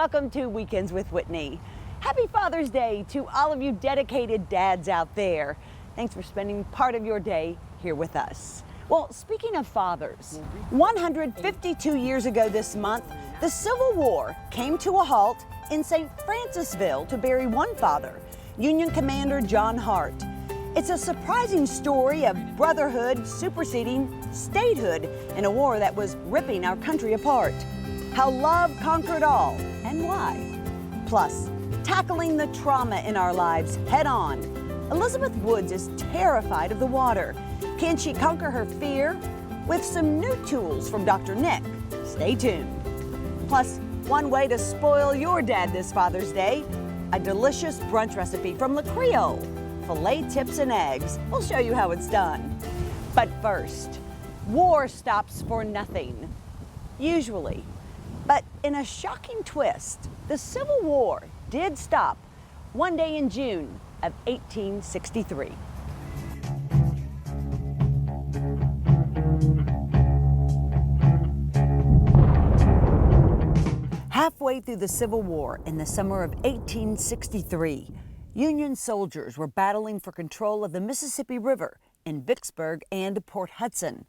welcome to Weekends with Whitney. Happy Father's Day to all of you dedicated dads out there. Thanks for spending part of your day here with us. Well, speaking of fathers, 152 years ago this month, the Civil War came to a halt in St. Francisville to bury one father, Union Commander John Hart. It's a surprising story of brotherhood superseding statehood in a war that was ripping our country apart. How love conquered all and why. Plus, tackling the trauma in our lives head on. Elizabeth Woods is terrified of the water. Can she conquer her fear? With some new tools from Dr. Nick. Stay tuned. Plus, one way to spoil your dad this Father's Day, a delicious brunch recipe from La Creole. Filet tips and eggs. We'll show you how it's done. But first, war stops for nothing. Usually. But in a shocking twist, the Civil War did stop one day in June of 1863. Halfway through the Civil War in the summer of 1863, Union soldiers were battling for control of the Mississippi River in Vicksburg and Port Hudson.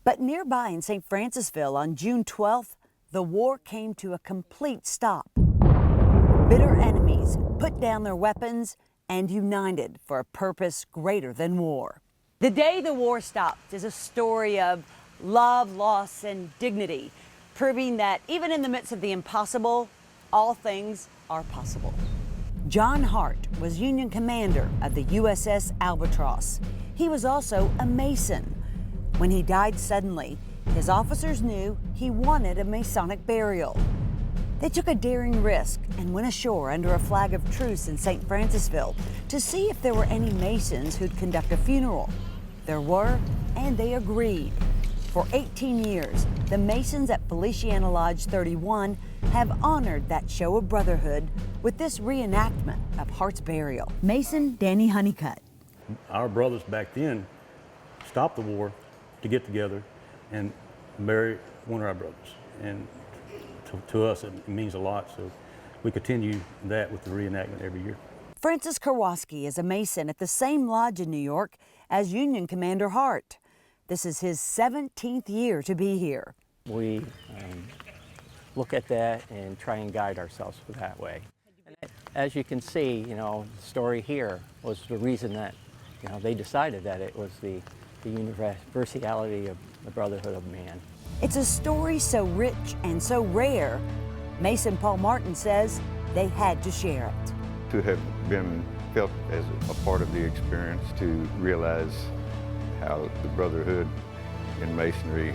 But nearby in St. Francisville on June 12th, the war came to a complete stop. Bitter enemies put down their weapons and united for a purpose greater than war. The day the war stopped is a story of love, loss, and dignity, proving that even in the midst of the impossible, all things are possible. John Hart was Union commander of the USS Albatross. He was also a Mason. When he died suddenly, his officers knew he wanted a Masonic burial. They took a daring risk and went ashore under a flag of truce in St. Francisville to see if there were any Masons who'd conduct a funeral. There were, and they agreed. For 18 years, the Masons at Feliciana Lodge 31 have honored that show of brotherhood with this reenactment of Hart's burial. Mason Danny Honeycutt. Our brothers back then stopped the war to get together and bury one of our brothers. And to us, it means a lot, so we continue that with the reenactment every year. Francis Karwoski is a Mason at the same lodge in New York as Union Commander Hart. This is his 17th year to be here. We look at that and try and guide ourselves that way. As you can see, the story here was the reason that, they decided that it was the universality of the brotherhood of man. It's a story so rich and so rare, Mason Paul Martin says they had to share it. To have been felt as a part of the experience, to realize how the brotherhood in Masonry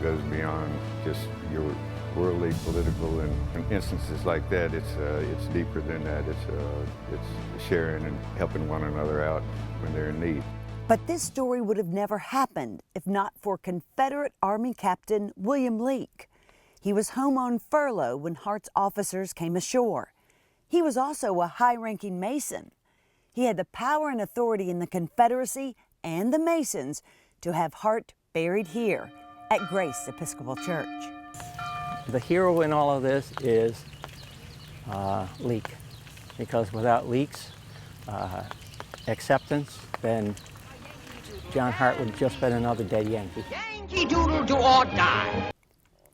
goes beyond just your worldly, political, and instances like that. It's deeper than that. It's sharing and helping one another out when they're in need. But this story would have never happened if not for Confederate Army Captain William Leake. He was home on furlough when Hart's officers came ashore. He was also a high-ranking Mason. He had the power and authority in the Confederacy and the Masons to have Hart buried here at Grace Episcopal Church. The hero in all of this is Leake, because without Leake's acceptance, then John Hart would have just been another dead Yankee. Yankee Doodle do or die.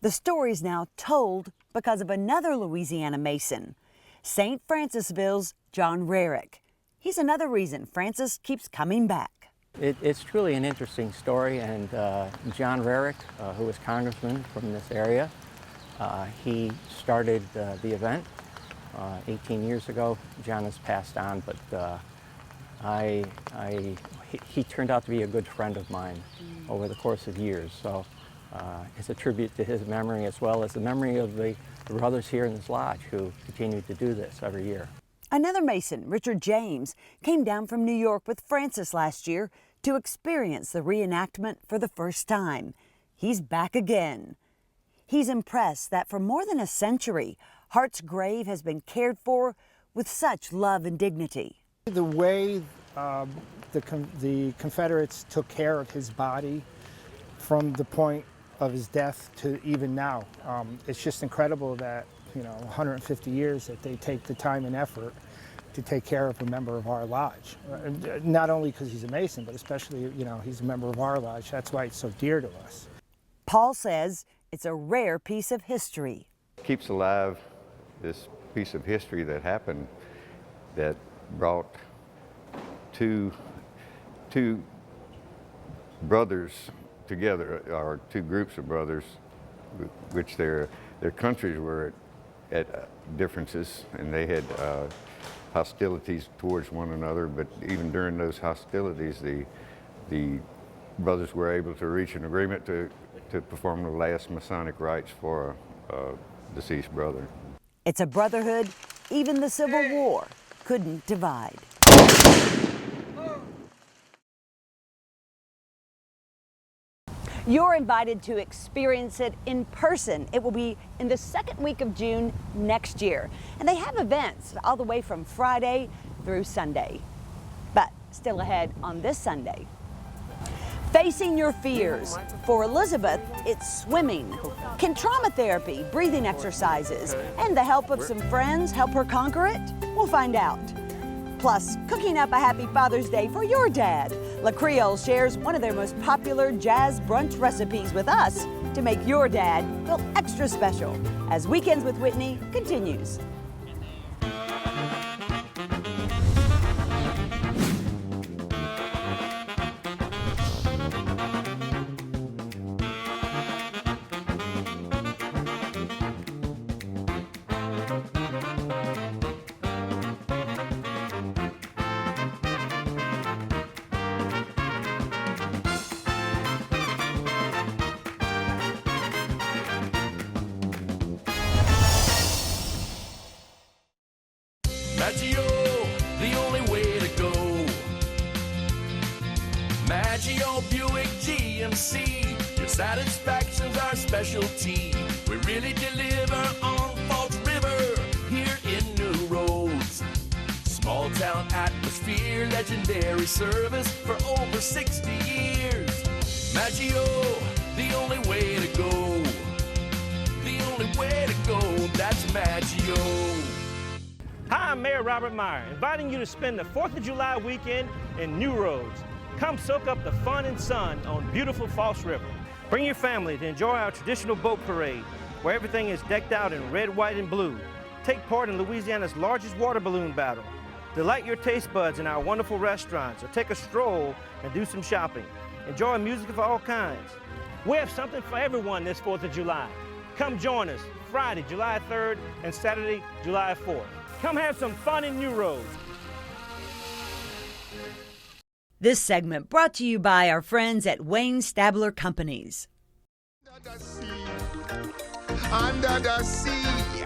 The story's now told because of another Louisiana Mason, St. Francisville's John Rarick. He's another reason Francis keeps coming back. It's truly an interesting story, and John Rarick, who was congressman from this area, he started the event 18 years ago. John has passed on, but he turned out to be a good friend of mine over the course of years. So it's a tribute to his memory as well as the memory of the brothers here in this lodge who continue to do this every year. Another Mason, Richard James, came down from New York with Francis last year to experience the reenactment for the first time. He's back again. He's impressed that for more than a century, Hart's grave has been cared for with such love and dignity. The way the Confederates took care of his body from the point of his death to even now, it's just incredible that 150 years that they take the time and effort to take care of a member of our lodge. Not only because he's a Mason, but especially, he's a member of our lodge. That's why it's so dear to us. Paul says it's a rare piece of history. Keeps alive this piece of history that happened that brought two brothers together, or two groups of brothers, which their countries were at differences, and they had hostilities towards one another. But even during those hostilities, the brothers were able to reach an agreement to perform the last Masonic rites for a deceased brother. It's a brotherhood even the Civil War couldn't divide. You're invited to experience it in person. It will be in the second week of June next year. And they have events all the way from Friday through Sunday. But still ahead on this Sunday. Facing your fears. For Elizabeth, it's swimming. Can trauma therapy, breathing exercises, and the help of some friends help her conquer it? We'll find out. Plus, cooking up a happy Father's Day for your dad. La Creole shares one of their most popular jazz brunch recipes with us to make your dad feel extra special as Weekends with Whitney continues. Maggio, the only way to go. Maggio Buick GMC, your satisfaction's our specialty. We really deliver on Falls River, here in New Roads. Small town atmosphere, legendary service for over 60 years. Maggio, the only way to go. The only way to go, that's Maggio. Hi, I'm Mayor Robert Meyer, inviting you to spend the 4th of July weekend in New Roads. Come soak up the fun and sun on beautiful Falls River. Bring your family to enjoy our traditional boat parade, where everything is decked out in red, white, and blue. Take part in Louisiana's largest water balloon battle. Delight your taste buds in our wonderful restaurants, or take a stroll and do some shopping. Enjoy music of all kinds. We have something for everyone this 4th of July. Come join us Friday, July 3rd, and Saturday, July 4th. Come have some fun in New Roads. This segment brought to you by our friends at Wayne Stabler Companies. Under the sea,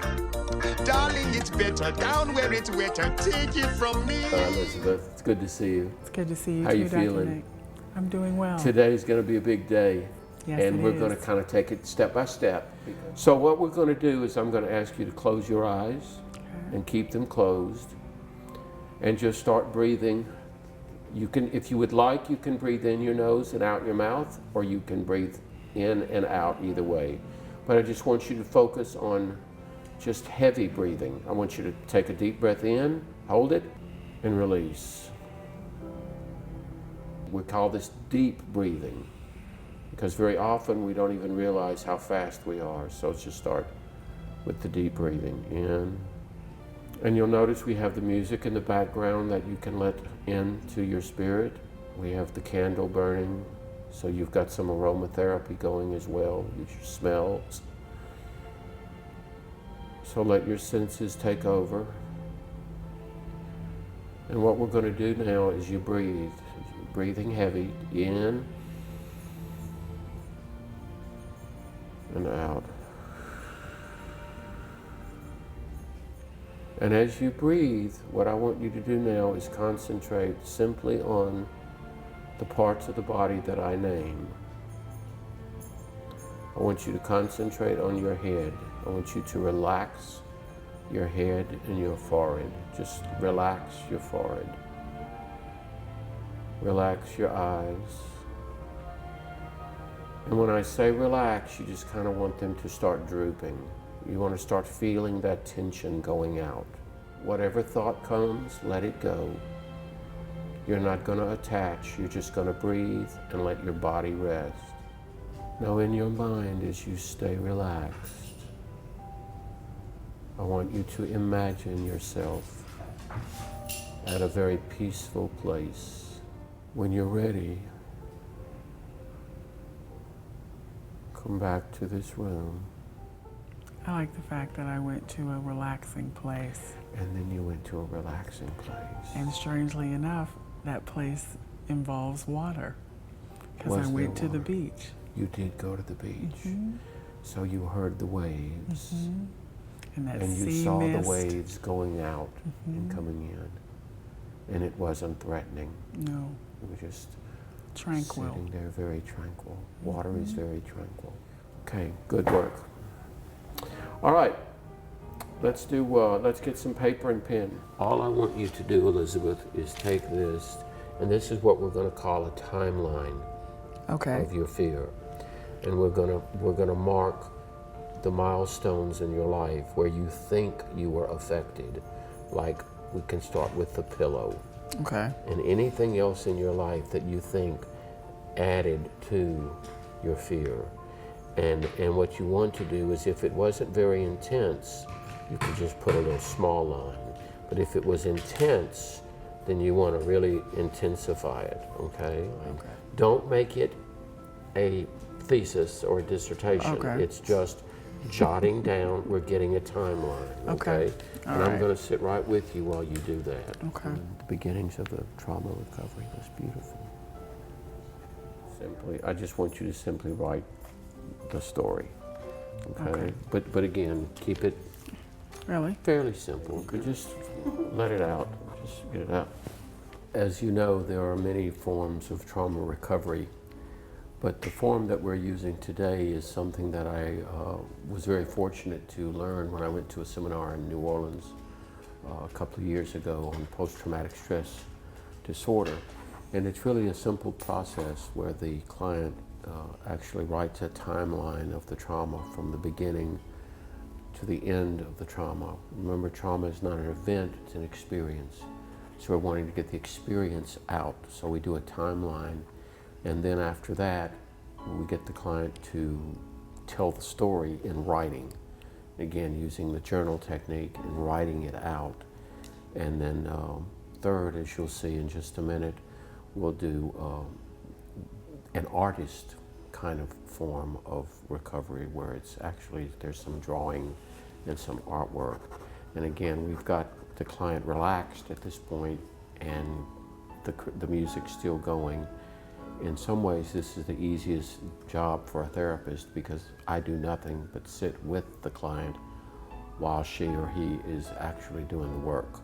darling, it's better down where it's wetter. Take it from me. Elizabeth, it's good to see you. It's good to see you. How too, you Dr. feeling? Nick. I'm doing well. Today's going to be a big day. Yes, and it we're going to is. kind of take it step by step. So what we're going to do is I'm going to ask you to close your eyes and keep them closed and just start breathing. You can, if you would like, you can breathe in your nose and out your mouth, or you can breathe in and out, either way. But I just want you to focus on just heavy breathing. I want you to take a deep breath in, hold it, and release. We call this deep breathing because very often we don't even realize how fast we are. So let's just start with the deep breathing in. And you'll notice we have the music in the background that you can let into your spirit. We have the candle burning, so you've got some aromatherapy going as well, your smells. So let your senses take over. And what we're going to do now is you breathe. You're breathing heavy, in and out. And as you breathe, what I want you to do now is concentrate simply on the parts of the body that I name. I want you to concentrate on your head. I want you to relax your head and your forehead. Just relax your forehead. Relax your eyes. And when I say relax, you just kind of want them to start drooping. You want to start feeling that tension going out. Whatever thought comes, let it go. You're not going to attach, you're just going to breathe and let your body rest. Now in your mind, as you stay relaxed, I want you to imagine yourself at a very peaceful place. When you're ready, come back to this room. I like the fact that I went to a relaxing place. And then you went to a relaxing place. And strangely enough, that place involves water. Because Was I went there to the water? beach. You did go to the beach. Mhm. So you heard the waves. Mhm. And that And you sea saw mist. the waves going out and coming in. And it wasn't threatening. No. It was just Tranquil. sitting there, very tranquil. Water is very tranquil. Okay, good work. All right, let's get some paper and pen. All I want you to do, Elizabeth, is take this, and this is what we're going to call a timeline Okay. of your fear, and we're gonna mark the milestones in your life where you think you were affected. Like, we can start with the pillow. Okay. And anything else in your life that you think added to your fear. And what you want to do is, if it wasn't very intense, you could just put a little small line. But if it was intense, then you want to really intensify it, okay? Okay. Don't make it a thesis or a dissertation. Okay. It's just jotting down, we're getting a timeline, okay? All And I'm right. going to sit right with you while you do that. Okay. The beginnings of the trauma recovery was beautiful. Simply, I just want you to simply write the story, okay? But again, keep it Really? fairly simple, but just let it out, just get it out. As you know, there are many forms of trauma recovery, but the form that we're using today is something that I was very fortunate to learn when I went to a seminar in New Orleans a couple of years ago on post-traumatic stress disorder. And it's really a simple process where the client actually writes a timeline of the trauma from the beginning to the end of the trauma. Remember, trauma is not an event, it's an experience. So we're wanting to get the experience out, so we do a timeline. And then after that, we get the client to tell the story in writing. Again, using the journal technique and writing it out. And then third, as you'll see in just a minute, we'll do an artist kind of form of recovery where it's actually, there's some drawing and some artwork. And again, we've got the client relaxed at this point and the music's still going. In some ways, this is the easiest job for a therapist because I do nothing but sit with the client while she or he is actually doing the work.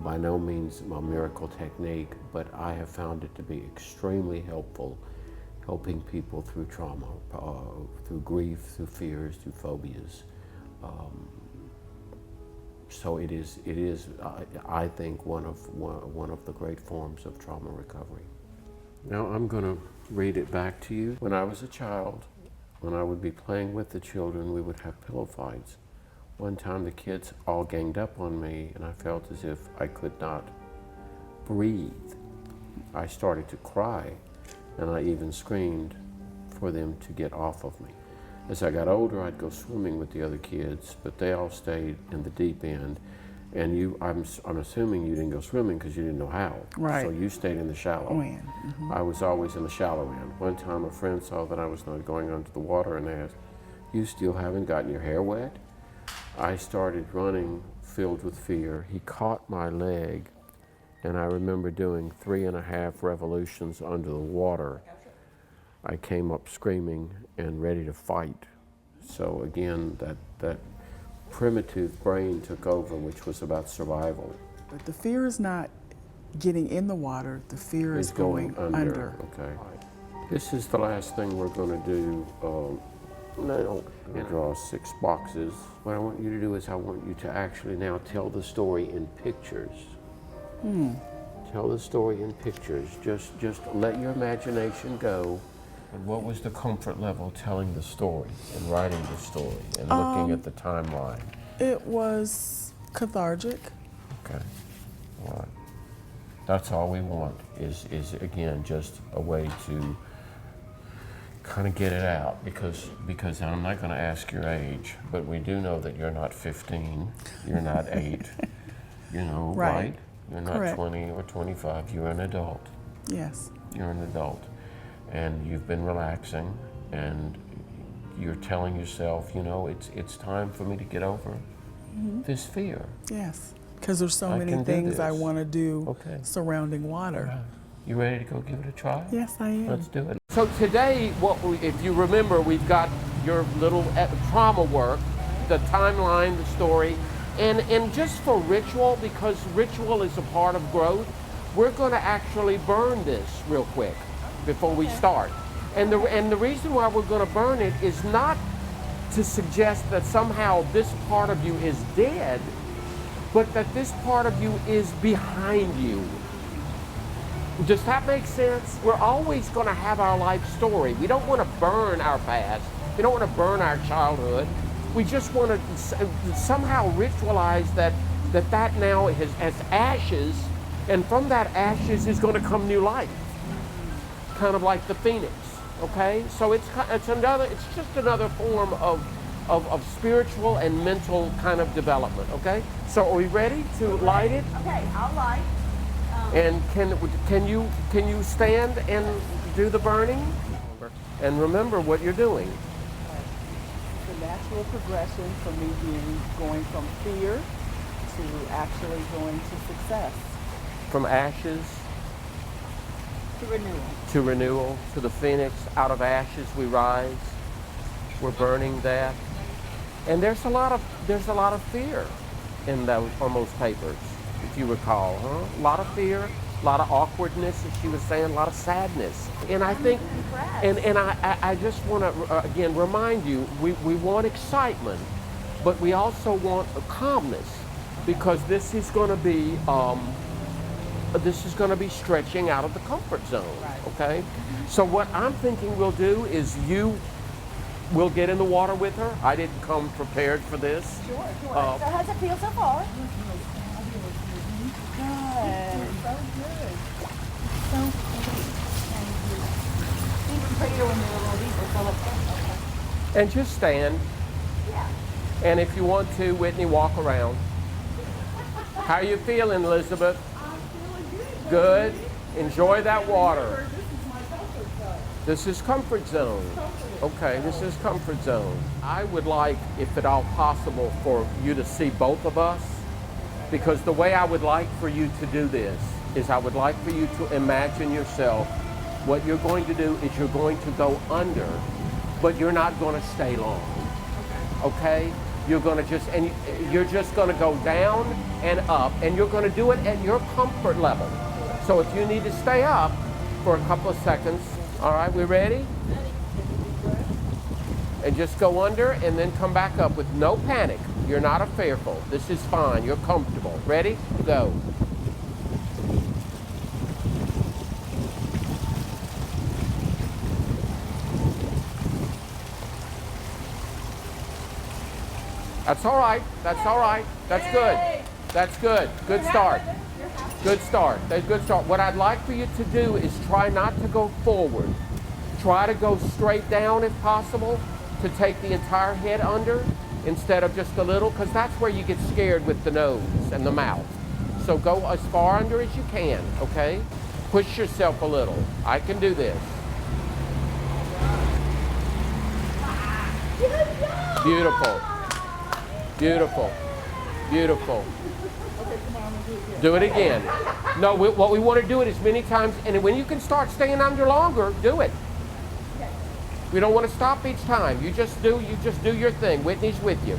By no means a miracle technique, but I have found it to be extremely helpful, helping people through trauma, through grief, through fears, through phobias. So it is. I think one of the great forms of trauma recovery. Now I'm going to read it back to you. When I was a child, when I would be playing with the children, we would have pillow fights. One time the kids all ganged up on me and I felt as if I could not breathe. I started to cry and I even screamed for them to get off of me. As I got older, I'd go swimming with the other kids, but they all stayed in the deep end. And I'm assuming you didn't go swimming because you didn't know how. Right. So you stayed in the shallow end. Mm-hmm. I was always in the shallow end. One time a friend saw that I was not going under the water and asked, "You still haven't gotten your hair wet?" I started running filled with fear. He caught my leg and I remember doing 3.5 revolutions under the water. I came up screaming and ready to fight. So again, that primitive brain took over, which was about survival. But the fear is not getting in the water, the fear is going under. Okay. This is the last thing we're going to do. Now, you draw 6 boxes. What I want you to do is I want you to actually now tell the story in pictures. Tell the story in pictures. Just let your imagination go And what was the comfort level telling the story and writing the story and looking at the timeline? It was cathartic. Okay, all right. That's all we want is again, just a way to kind of get it out because I'm not going to ask your age, but we do know that you're not 15, you're not 8, you know, right? You're not Correct. 20 or 25, you're an adult. Yes. You're an adult. And you've been relaxing and you're telling yourself, you know, it's time for me to get over this fear. Yes. Because there's so I many can do things I this. want to do Okay. surrounding water. Right. You ready to go give it a try? Yes, I am. Let's do it. So today, if you remember, we've got your little trauma work, the timeline, the story, and just for ritual, because ritual is a part of growth, we're going to actually burn this real quick before we start. And the reason why we're going to burn it is not to suggest that somehow this part of you is dead, but that this part of you is behind you. Does that make sense? We're always going to have our life story. We don't want to burn our past. We don't want to burn our childhood. We just want to somehow ritualize that now has ashes, and from that ashes is going to come new life, kind of like the phoenix. Okay, so it's just another form of spiritual and mental kind of development. Okay, so are we ready to light it? Okay, I'll light. And can you stand and do the burning? And remember what you're doing. It's a natural progression for me going from fear to actually going to success. From ashes To renewal. to renewal, to the phoenix, out of ashes we rise. We're burning that. And there's a lot of fear in on those papers, if you recall, huh? A lot of fear, a lot of awkwardness, as she was saying, a lot of sadness. And I think, and I just want to again remind you, we want excitement, but we also want a calmness, because this is going to be stretching out of the comfort zone, okay? So what I'm thinking we'll do is we'll get in the water with her. I didn't come prepared for this. Sure. So how does it feel so far? Good. So good. So good. Even prettier when you're a little deeper. So let's go. And just stand. Yeah. And if you want to, Whitney, walk around. How are you feeling, Elizabeth? Good. Enjoy that water. This is comfort zone. Okay, this is comfort zone. I would like, if at all possible, for you to see both of us, because the way I would like for you to do this is I would like for you to imagine yourself. What you're going to do is you're going to go under, but you're not going to stay long. Okay? You're going to go down and up, and you're going to do it at your comfort level. So if you need to stay up for a couple of seconds, all right, we ready? And just go under and then come back up with no panic. You're not fearful. This is fine. You're comfortable. Ready? Go. That's all right. That's all right. That's good. That's good. Good start. Good start. That's a good start. What I'd like for you to do is try not to go forward. Try to go straight down if possible, to take the entire head under instead of just a little, because that's where you get scared with the nose and the mouth. So go as far under as you can, okay? Push yourself a little. I can do this. Beautiful. Beautiful. Beautiful. Do it again. No, what we want to do it as many times, and when you can start staying under longer, do it. We don't want to stop each time. You just do your thing. Whitney's with you.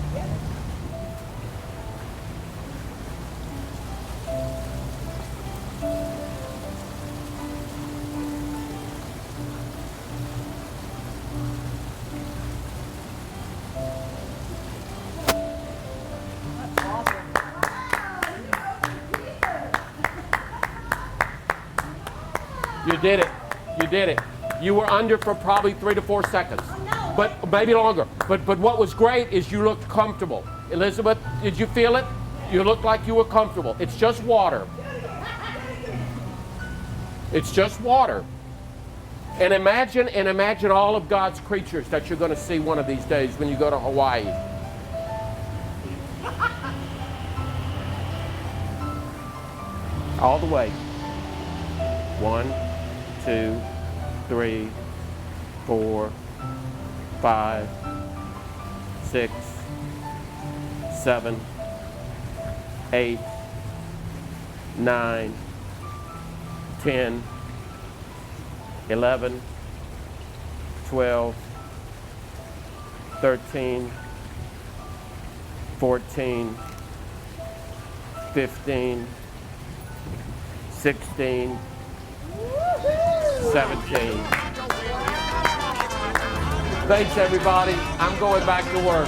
You did it. You did it. You were under for probably 3 to 4 seconds. But maybe longer. But what was great is you looked comfortable. Elizabeth, did you feel it? You looked like you were comfortable. It's just water. It's just water. And imagine all of God's creatures that you're going to see one of these days when you go to Hawaii. All the way. 1, 2, 3, 4, 5, 6, 7, 8, 9, 10, 11, 12, 13, 14, 15, 16, 17. Thanks, everybody. I'm going back to work.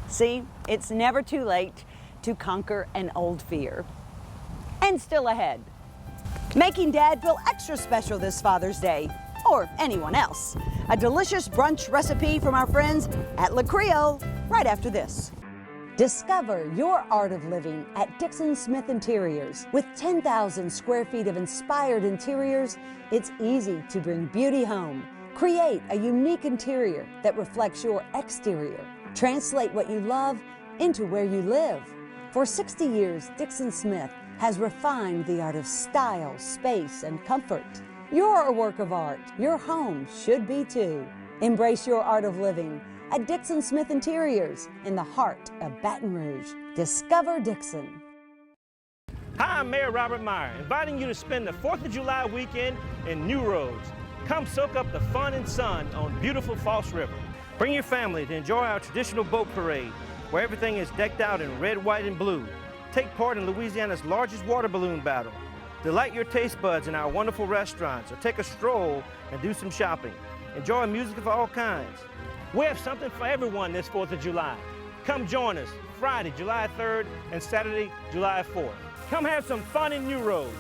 See, it's never too late to conquer an old fear. And still ahead, making Dad feel extra special this Father's Day, or anyone else. A delicious brunch recipe from our friends at La Creole, right after this. Discover your art of living at Dixon Smith Interiors. With 10,000 square feet of inspired interiors, it's easy to bring beauty home. Create a unique interior that reflects your exterior. Translate what you love into where you live. For 60 years, Dixon Smith has refined the art of style, space, and comfort. You're a work of art. Your home should be too. Embrace your art of living at Dixon Smith Interiors in the heart of Baton Rouge. Discover Dixon. Hi, I'm Mayor Robert Meyer, inviting you to spend the 4th of July weekend in New Roads. Come soak up the fun and sun on beautiful False River. Bring your family to enjoy our traditional boat parade, where everything is decked out in red, white, and blue. Take part in Louisiana's largest water balloon battle. Delight your taste buds in our wonderful restaurants, or take a stroll and do some shopping. Enjoy music of all kinds. We have something for everyone this 4th of July. Come join us Friday, July 3rd and Saturday, July 4th. Come have some fun in New Roads.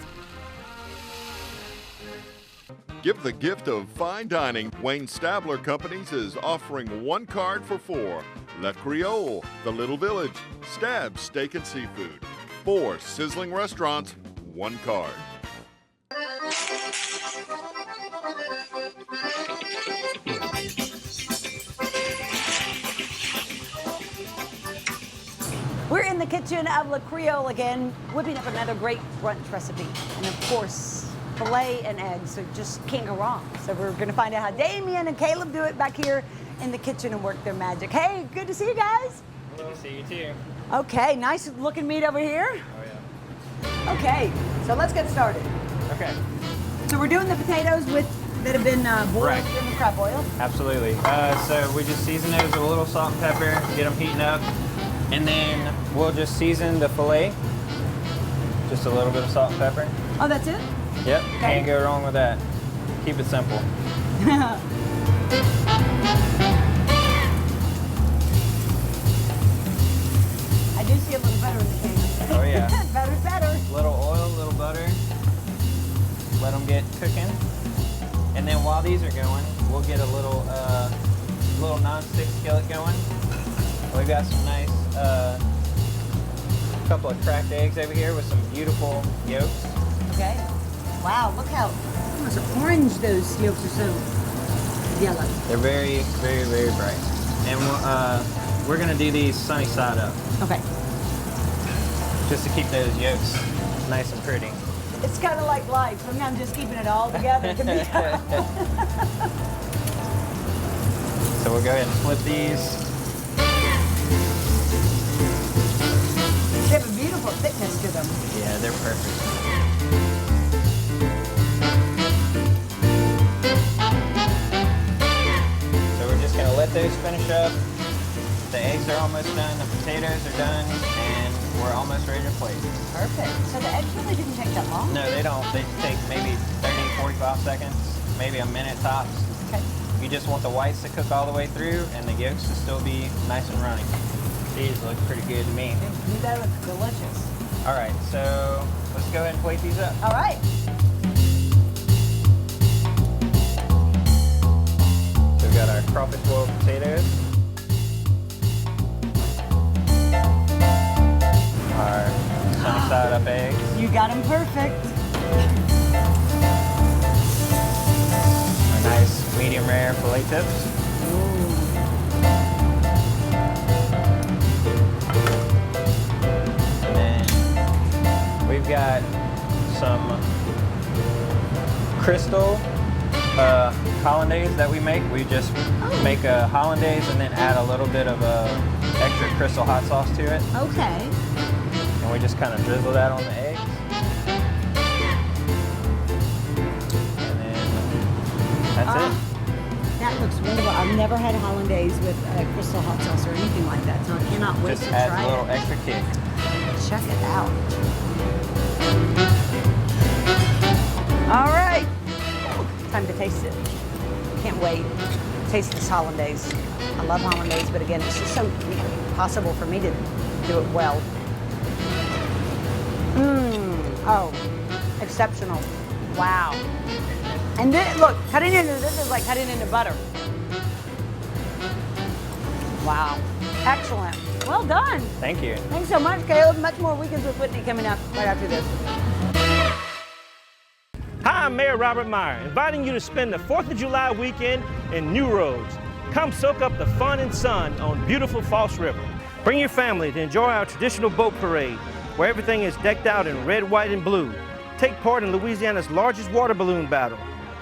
Give the gift of fine dining. Wayne Stabler Companies is offering 1 card for 4. La Creole, The Little Village, Stab Steak and Seafood. 4 sizzling restaurants, 1 card. We're in the kitchen of La Creole again, whipping up another great brunch recipe. And of course, filet and eggs, so just can't go wrong. So we're gonna find out how Damien and Caleb do it back here in the kitchen and work their magic. Hey, good to see you guys. Good to see you too. Okay, nice looking meat over here. Oh yeah. Okay, so let's get started. Okay. So we're doing the potatoes that have been boiled in the crab oil. Absolutely. So we just season those with a little salt and pepper, get them heating up, and then we'll just season the filet. Just a little bit of salt and pepper. Oh, that's it? Yep, Okay. can't go wrong with that. Keep it simple. I do see a little butter in the can. Oh yeah. Better's better. Little oil, little butter. Let them get cooking. And then while these are going, we'll get a little non-stick skillet going. We've got some nice couple of cracked eggs over here with some beautiful yolks. Okay. Wow, look how almost orange those yolks are, so yellow. They're very, very, very bright. And we're gonna do these sunny side up. Okay. Just to keep those yolks nice and pretty. It's kind of like life. Sometimes I'm just keeping it all together. Can be So we'll go ahead and flip these. They have a beautiful thickness to them. Yeah, they're perfect. So we're just going to let those finish up. The eggs are almost done, the potatoes are done, and we're almost ready to plate. Perfect. So the eggs really didn't take that long? No, they don't. They take maybe 30, 45 seconds, maybe a minute tops. Okay. You just want the whites to cook all the way through and the yolks to still be nice and runny. These look pretty good to me. That looks delicious. All right, so let's go ahead and plate these up. All right. So we've got our crawfish boiled potatoes. Our sunny side up eggs. You got them perfect. Our nice medium rare filet tips. And then we've got some crystal hollandaise that we make. We just make a hollandaise and then add a little bit of extra crystal hot sauce to it. Okay. And we just kind of drizzle that on the eggs. And then that's it. That looks wonderful. I've never had hollandaise with crystal hot sauce or anything like that, so I cannot wait Just to adds try a little it. extra kick. Check it out. All right. Time to taste it. Can't wait. Taste this hollandaise. I love hollandaise, but again, it's just so possible for me to do it well. Oh, exceptional. Wow. And then, look, this is like cutting into butter. Wow. Excellent. Well done. Thank you. Thanks so much, Caleb. Much more Weekends with Whitney coming up right after this. Hi, I'm Mayor Robert Meyer, inviting you to spend the 4th of July weekend in New Roads. Come soak up the fun and sun on beautiful False River. Bring your family to enjoy our traditional boat parade, where everything is decked out in red, white, and blue. Take part in Louisiana's largest water balloon battle.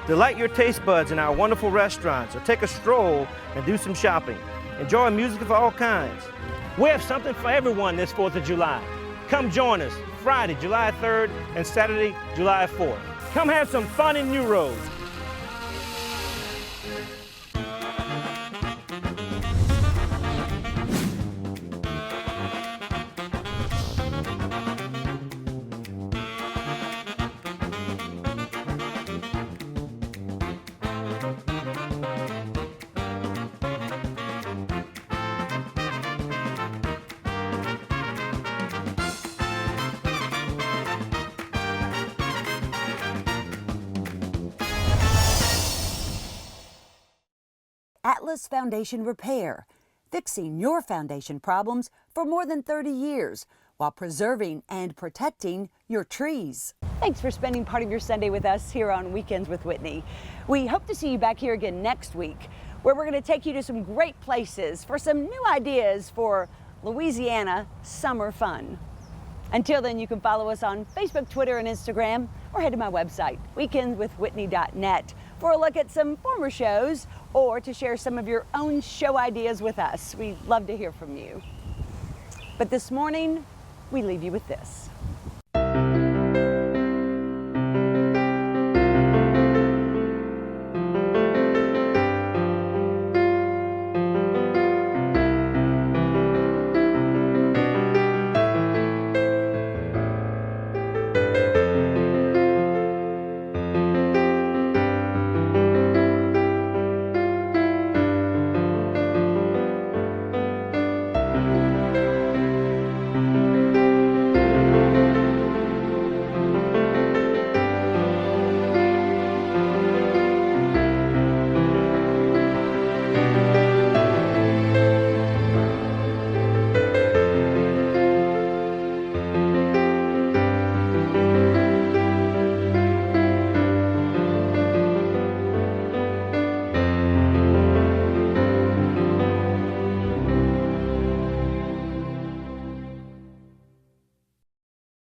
Delight your taste buds in our wonderful restaurants, or take a stroll and do some shopping. Enjoy music of all kinds. We have something for everyone this 4th of July. Come join us Friday, July 3rd and Saturday, July 4th. Come have some fun in New Roads. Atlas Foundation Repair, fixing your foundation problems for more than 30 years while preserving and protecting your trees. Thanks for spending part of your Sunday with us here on Weekends with Whitney. We hope to see you back here again next week, where we're going to take you to some great places for some new ideas for Louisiana summer fun. Until then, you can follow us on Facebook, Twitter, and Instagram, or head to my website, weekendswithwhitney.net, for a look at some former shows or to share some of your own show ideas with us. We'd love to hear from you. But this morning, we leave you with this.